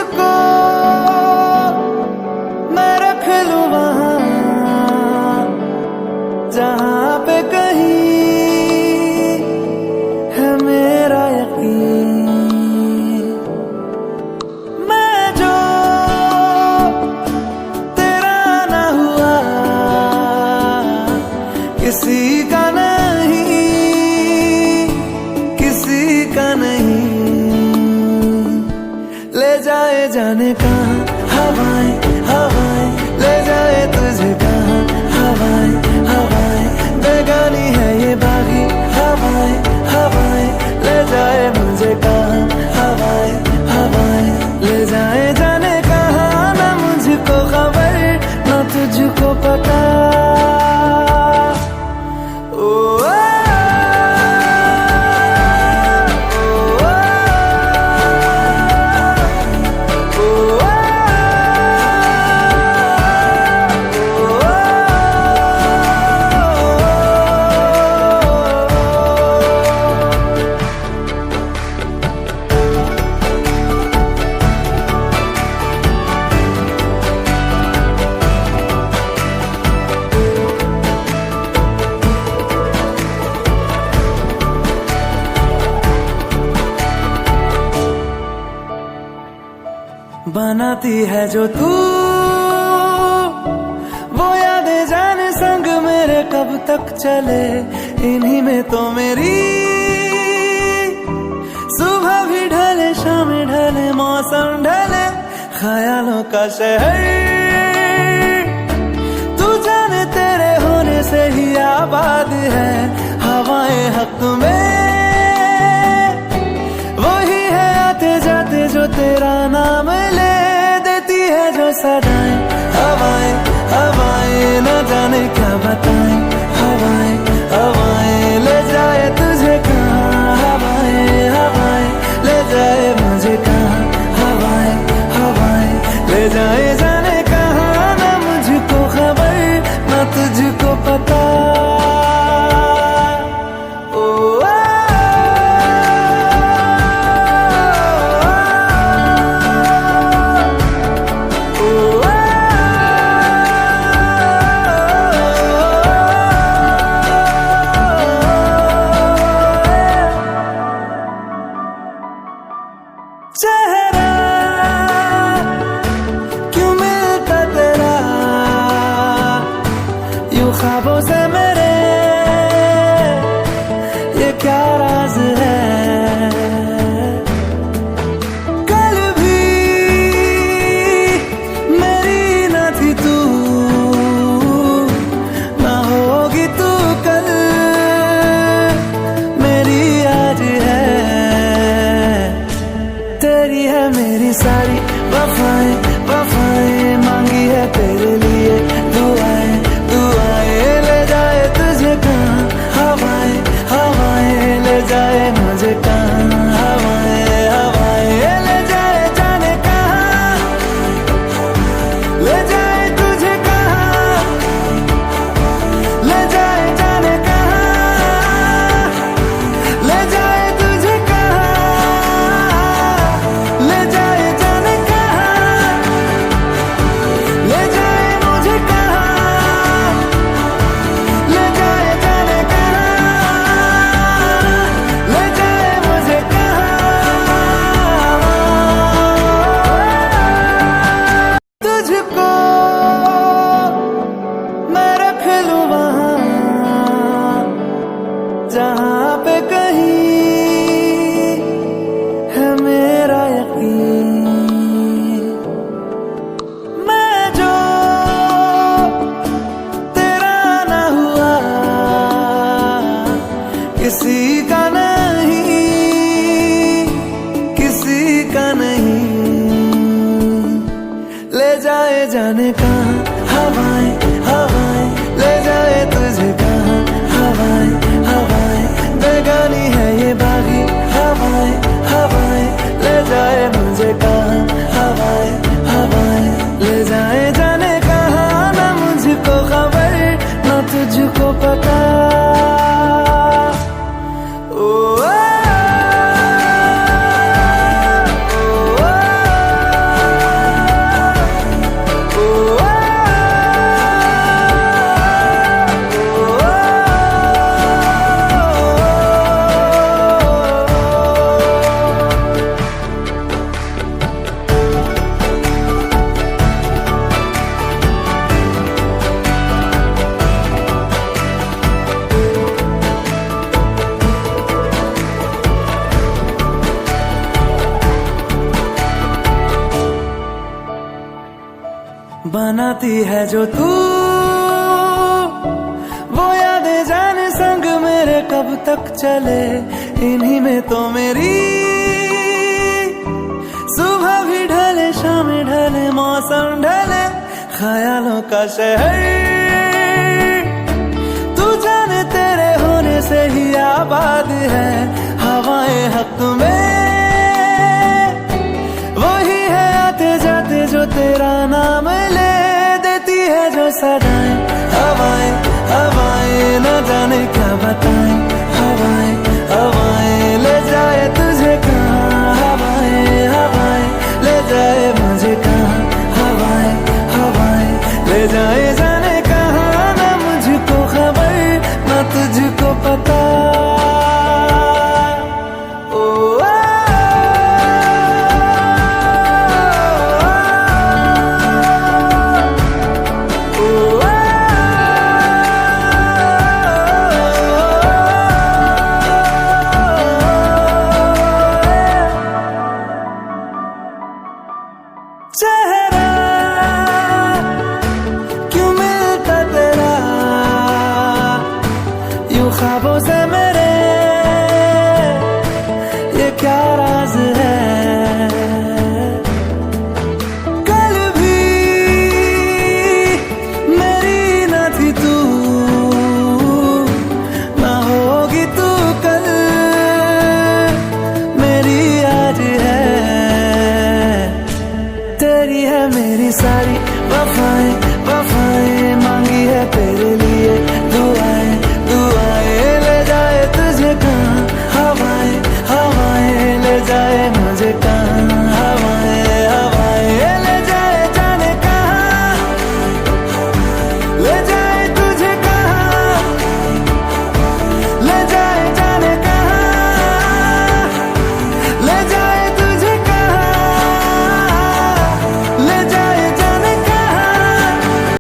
तुझको मैं रख लूं वहां जहां पे कहीं है मेरा यकीन। मैं जो तेरा ना हुआ किसी का नहीं, किसी का नहीं। ले जाए जाने कहाँ हवाएं हवाएं, ले जाए तुझे कहाँ हवाएं हवाएं। बेगानी है ये बागी हवाएं हवाएं, ले जाए मुझे कहाँ हवाएं हवाएं। ले जाए जाने कहाँ ना मुझको खबर ना तुझको पता। बनाती है जो तू वो यादें जाने संग मेरे कब तक चले। इन्हीं में तो मेरी सुबह भी ढले शाम ढले मौसम ढले। ख्यालों का शहर तू जाने तेरे होने से ही आबाद है। हवाएं हक में वही है आते जाते जो तेरा नाम ले देती है जो सदाएं। हवाएं हवाएं न जाने क्या बताएं। हवाएं हवाएं ले जाए तुझे कहाँ हवाएं हवाएं, ले जाए मुझे कहाँ हवाएं हवाएं। ले जाए जाने कहाँ ना मुझको खबर ना तुझको पता। चेहरा क्यों मिलता तेरा यूं ख्वाबों से मेरे, ये क्या राज है। कल भी मेरी न थी तू, ना होगी तू कल मेरी आज है। तेरी है मेरी सारी वफाएं वफाएं, मांगी है तेरे लिए दुआएं दुआएं। ले जाए तुझे कहाँ हवाएं हवाएं, ले जाए मुझे कहाँ हवाएं हवाएं। ले जाए जाने कहाँ, ले जाए तुझे कहाँ, ले जाए जाने कहाँ, ले जाए तुझे कहाँ, ले जाए जाने कहाँ, ले जाए मुझे कहाँ, ले जाए जाने कहाँ, ले जाए मुझे कहाँ। तुझको मैं रख लूं वहां जहां पे कहीं है मेरा यकीन। मैं जो तेरा ना हुआ किसी का नहीं, किसी का नहीं। ले जाए जाने कहाँ हवाएं हवाएं, ले जाए तुझे कहाँ हवाएं हवाएं। बेगानी है ये बागी हवाएं हवाएं, ले जाए मुझे कहाँ हवाएं हवाएं। ले जाए जाने कहाँ ना मुझको खबर ना तुझको पता। ओ, ओ, ओ, ओ, आती है जो तू, वो यादें जाने संग मेरे कब तक चले, इन्हीं में तो मेरी सुबह भी ढले शाम ढले मौसम ढले, ख्यालों का शहर तू जाने तेरे होने से ही आबाद है, हवाएं हक